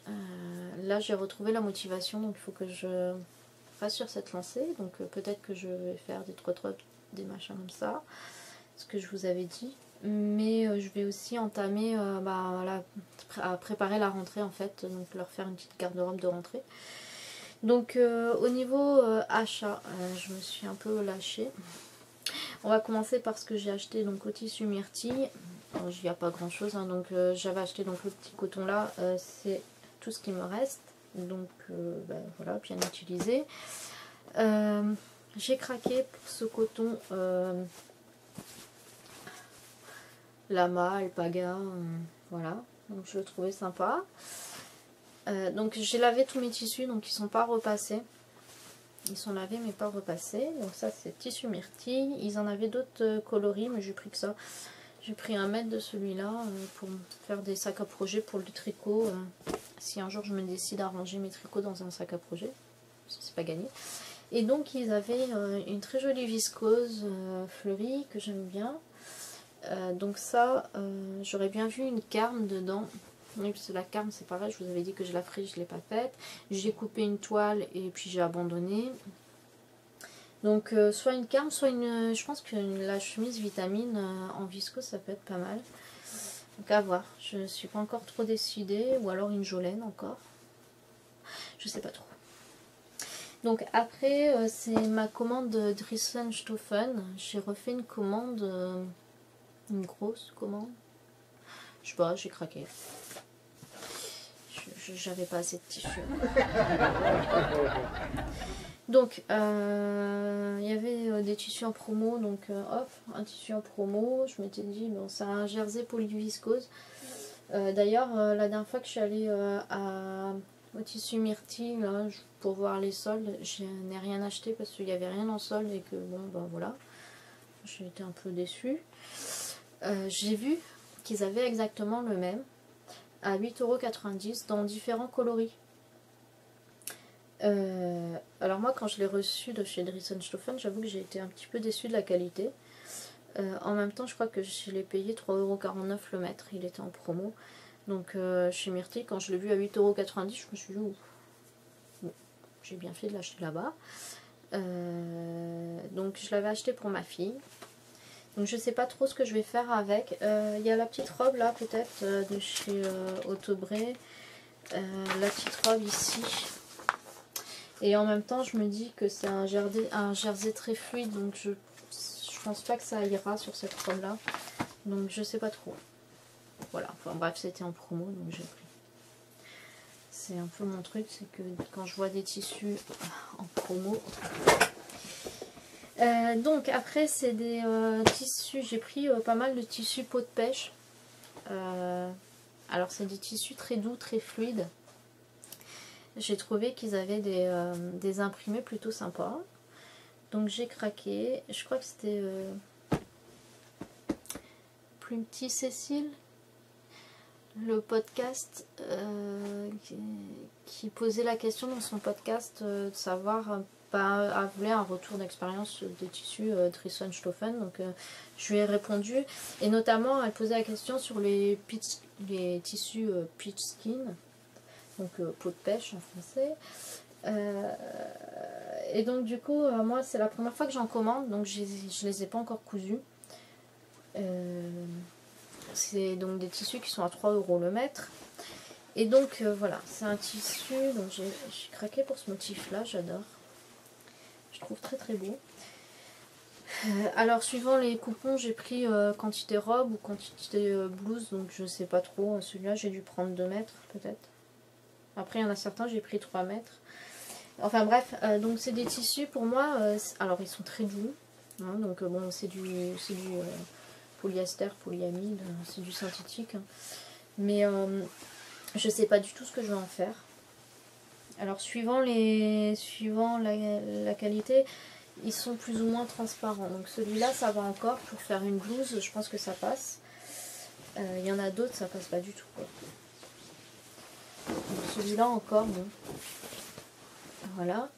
là j'ai retrouvé la motivation, donc il faut que je fasse sur cette lancée, donc peut-être que je vais faire des trop des machins comme ça, ce que je vous avais dit, mais je vais aussi entamer à préparer la rentrée en fait, donc leur faire une petite garde-robe de rentrée. Donc au niveau achat, je me suis un peu lâchée. On va commencer par ce que j'ai acheté donc au tissu myrtille. Il n'y a pas grand chose, hein, donc j'avais acheté donc le petit coton là, c'est tout ce qui me reste, donc voilà, bien utilisé. J'ai craqué pour ce coton Lama, Alpaga, voilà, donc je le trouvais sympa. Donc j'ai lavé tous mes tissus, donc ils sont pas repassés. Ils sont lavés mais pas repassés. Donc ça c'est tissu myrtille. Ils en avaient d'autres coloris, mais j'ai pris que ça. J'ai pris 1 mètre de celui-là pour faire des sacs à projet pour le tricot. Si un jour je me décide à ranger mes tricots dans un sac à projet, c'est pas gagné. Et donc ils avaient une très jolie viscose fleurie que j'aime bien. Donc ça, j'aurais bien vu une carme dedans. Oui, parce que la carme c'est pareil, je vous avais dit que je la ferais, je ne l'ai pas faite. J'ai coupé une toile et puis j'ai abandonné. Donc soit une carme, soit une... Je pense que la chemise vitamine en viscose ça peut être pas mal. Donc à voir, je ne suis pas encore trop décidée. Ou alors une Jolène encore. Je sais pas trop. Donc après c'est ma commande Dressenstoffen. J'ai refait une commande, une grosse commande. Je sais pas, j'ai craqué. J'avais pas assez de tissu. Donc il y avait des tissus en promo, donc hop, un tissu en promo. Je m'étais dit bon, c'est un jersey polyviscose. D'ailleurs la dernière fois que je suis allée au tissu myrtille là, pour voir les soldes, je n'ai rien acheté parce qu'il n'y avait rien en solde et que bon voilà, j'ai été un peu déçue. J'ai vu qu'ils avaient exactement le même à 8,90 € dans différents coloris. Alors moi quand je l'ai reçu de chez Dressenstoffen, j'avoue que j'ai été un petit peu déçue de la qualité. En même temps je crois que je l'ai payé 3,49 € le mètre, il était en promo. Donc chez Myrtille, quand je l'ai vu à 8,90 €, je me suis dit bon, j'ai bien fait de l'acheter là-bas. Donc je l'avais acheté pour ma fille. Donc je sais pas trop ce que je vais faire avec. Il y a la petite robe là peut-être de chez Autobré. La petite robe ici. Et en même temps je me dis que c'est un jersey très fluide, donc je pense pas que ça ira sur cette robe là. Donc je sais pas trop. Voilà, enfin bref, c'était en promo donc j'ai pris. C'est un peu mon truc, c'est que quand je vois des tissus en promo. Donc après c'est des tissus, j'ai pris pas mal de tissus peau de pêche. Alors c'est des tissus très doux, très fluides. J'ai trouvé qu'ils avaient des imprimés plutôt sympas. Donc j'ai craqué. Je crois que c'était Plume Petit Cécile, le podcast qui posait la question dans son podcast de savoir, elle voulait un retour d'expérience des tissus Dressenstoffen. Donc je lui ai répondu. Et notamment elle posait la question sur les tissus peach skin. Donc peau de pêche en français. Et donc du coup moi c'est la première fois que j'en commande, donc je les ai pas encore cousus. C'est donc des tissus qui sont à 3 € le mètre. Et donc voilà, c'est un tissu, donc j'ai craqué pour ce motif là, j'adore. Je trouve très très beau. Alors suivant les coupons, j'ai pris quantité robe ou quantité blouse, donc je sais pas trop. Celui-là j'ai dû prendre 2 mètres peut-être. Après il y en a certains j'ai pris 3 mètres. Enfin bref, donc c'est des tissus pour moi, alors ils sont très doux, hein, donc bon c'est du polyester, polyamide, c'est du synthétique, hein. Mais je sais pas du tout ce que je vais en faire. Alors suivant la qualité, ils sont plus ou moins transparents. Donc celui-là ça va encore pour faire une blouse, je pense que ça passe. Il y en a d'autres, ça passe pas du tout, quoi. Celui-là encore, bon. Voilà.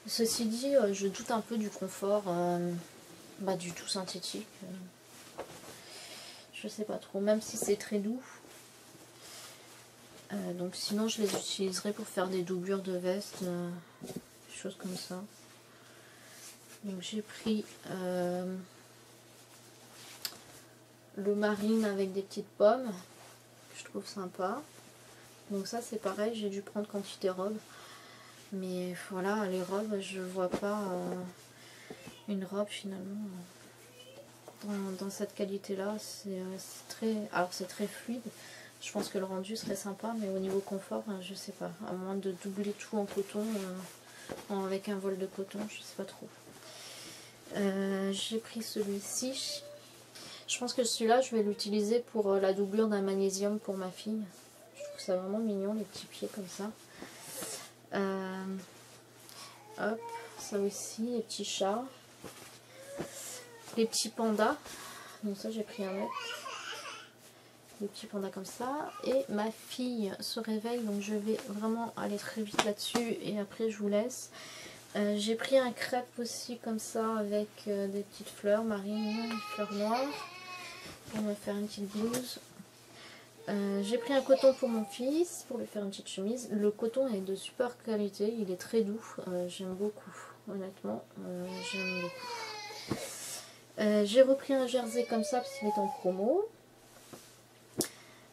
Ceci dit, je doute un peu du confort du tout synthétique. Je sais pas trop, même si c'est très doux. Donc sinon je les utiliserai pour faire des doublures de veste, des choses comme ça. Donc j'ai pris le marine avec des petites pommes, que je trouve sympa. Donc ça c'est pareil, j'ai dû prendre quantité robe. Mais voilà, les robes, je vois pas une robe finalement dans cette qualité là. C'est très, alors c'est très fluide. Je pense que le rendu serait sympa, mais au niveau confort, je sais pas. À moins de doubler tout en coton, avec un vol de coton, je sais pas trop. J'ai pris celui-ci. Je pense que celui-là, je vais l'utiliser pour la doublure d'un magnésium pour ma fille. Je trouve ça vraiment mignon, les petits pieds comme ça. Hop, ça aussi, les petits chats. Les petits pandas. Donc ça, j'ai pris un mètre. Les petits pandas comme ça. Et ma fille se réveille, donc je vais vraiment aller très vite là-dessus. Et après, je vous laisse. J'ai pris un crêpe aussi comme ça avec des petites fleurs marines, des fleurs noires. Pour me faire une petite blouse. J'ai pris un coton pour mon fils pour lui faire une petite chemise. Le coton est de super qualité, il est très doux. J'aime beaucoup, honnêtement. J'aime beaucoup. J'ai repris un jersey comme ça parce qu'il est en promo.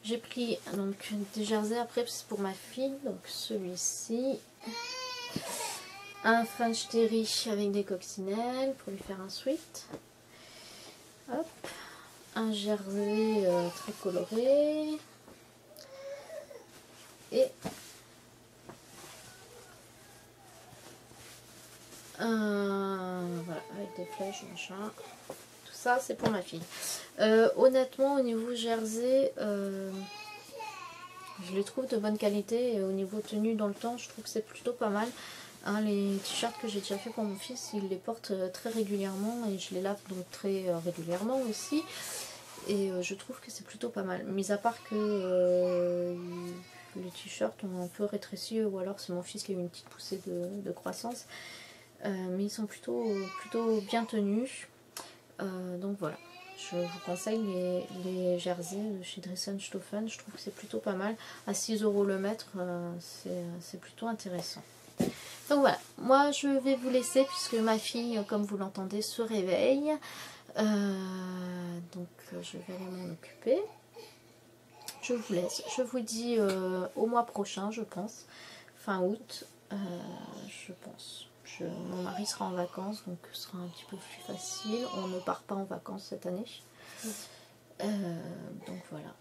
J'ai pris donc des jerseys après pour ma fille, donc celui-ci. Un French Terry avec des coccinelles pour lui faire un sweat. Hop. Un jersey très coloré. Et voilà, avec des flèches, machin. Tout ça, c'est pour ma fille. Honnêtement, au niveau jersey, je les trouve de bonne qualité. Et au niveau tenue dans le temps, je trouve que c'est plutôt pas mal. Hein, les t-shirts que j'ai déjà fait pour mon fils, il les porte très régulièrement et je les lave donc très régulièrement aussi. Et je trouve que c'est plutôt pas mal. Mis à part que les t-shirts ont un peu rétréci, ou alors c'est mon fils qui a eu une petite poussée de croissance. Mais ils sont plutôt bien tenus. Donc voilà. Je vous conseille les jerseys de chez Dressenstoffen. Je trouve que c'est plutôt pas mal. À 6 € le mètre, c'est plutôt intéressant. Donc voilà, moi je vais vous laisser puisque ma fille, comme vous l'entendez, se réveille. Donc je vais aller m'en occuper. Je vous laisse. Je vous dis au mois prochain, je pense. Fin août, je pense. Mon mari sera en vacances, donc ce sera un petit peu plus facile. On ne part pas en vacances cette année. Donc voilà.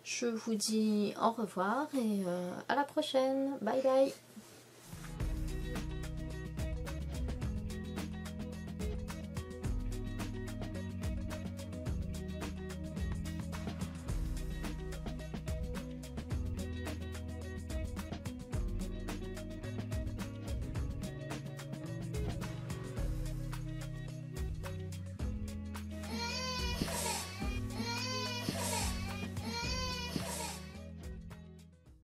Je vous dis au revoir et à la prochaine. Bye bye.